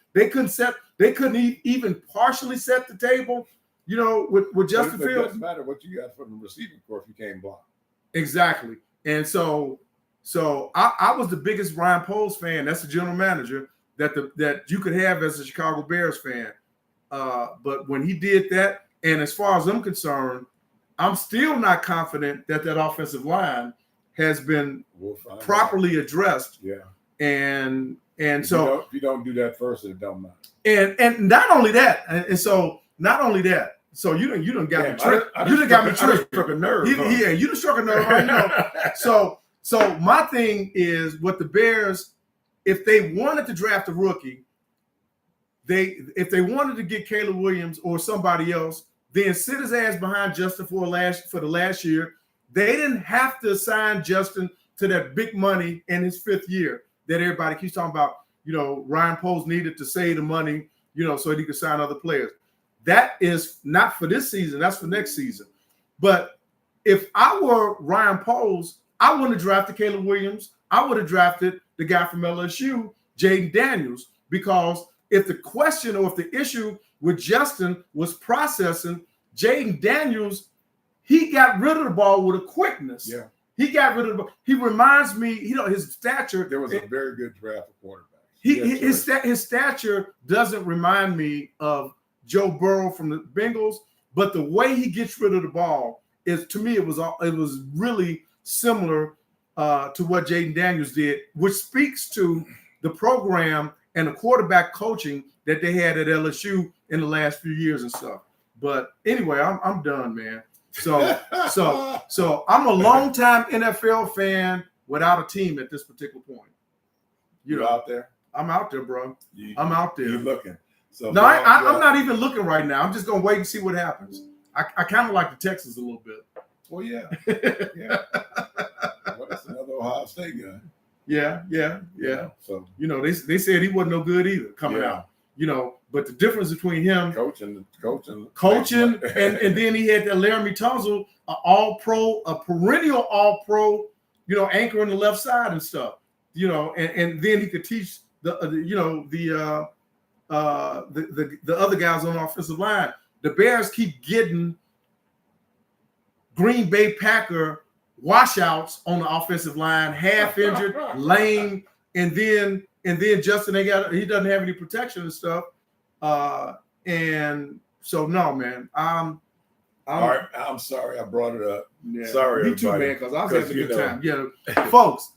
even partially set the table. With Justin Fields. It doesn't matter what you got from the receiving corps if you can't block. Exactly. And so I was the biggest Ryan Poles fan. That's the general manager that you could have as a Chicago Bears fan. But when he did that, and as far as I'm concerned, I'm still not confident that offensive line has been properly addressed. Yeah. And so if you don't do that first, it don't matter. And not only that, not only that. So you done got me tripped. You done got me tripped. Struck a nerve. Yeah, you done struck a nerve. I know. So my thing is, what the Bears, if they wanted to draft a rookie, if they wanted to get Caleb Williams or somebody else, then sit his ass behind Justin for the last year. They didn't have to assign Justin to that big money in his fifth year that everybody keeps talking about. Ryan Poles needed to save the money, so he could sign other players. That is not for this season. That's for next season. But if I were Ryan Poles, I wouldn't have drafted Caleb Williams. I would have drafted the guy from LSU, Jaden Daniels, because if the question or if the issue with Justin was processing, Jaden Daniels, he got rid of the ball with a quickness. Yeah. He got rid of the ball. He reminds me, his stature. There was a very good draft of quarterbacks. His stature doesn't remind me of Joe Burrow from the Bengals, but the way he gets rid of the ball is, to me, it was really similar to what Jaden Daniels did, which speaks to the program and the quarterback coaching that they had at LSU in the last few years and stuff. But anyway, I'm done, man. So I'm a longtime NFL fan without a team at this particular point. You out there? I'm out there, bro. I'm out there. You looking? So no, I'm not even looking right now. I'm just gonna wait and see what happens. I kind of like the Texans a little bit. Well, yeah. Well, that's another Ohio State guy. Yeah. So they said he wasn't no good either coming out. But the difference between him coaching, and then he had that Laramie Tunsil, a perennial All-Pro, anchor on the left side and stuff. And then he could teach the other guys on the offensive line. The Bears keep getting Green Bay Packer washouts on the offensive line, half injured, lame, and then Justin he doesn't have any protection and stuff. And so no, man, all right, I'm sorry I brought it up. Yeah, sorry, me too, man, because I was having a good time. Yeah, folks,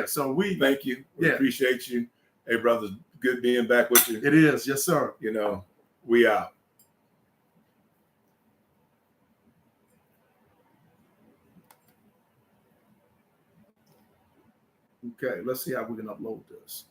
so we thank you. We appreciate you. Hey, brothers, good being back with you. It is, yes, sir. We out. Okay, let's see how we can upload this.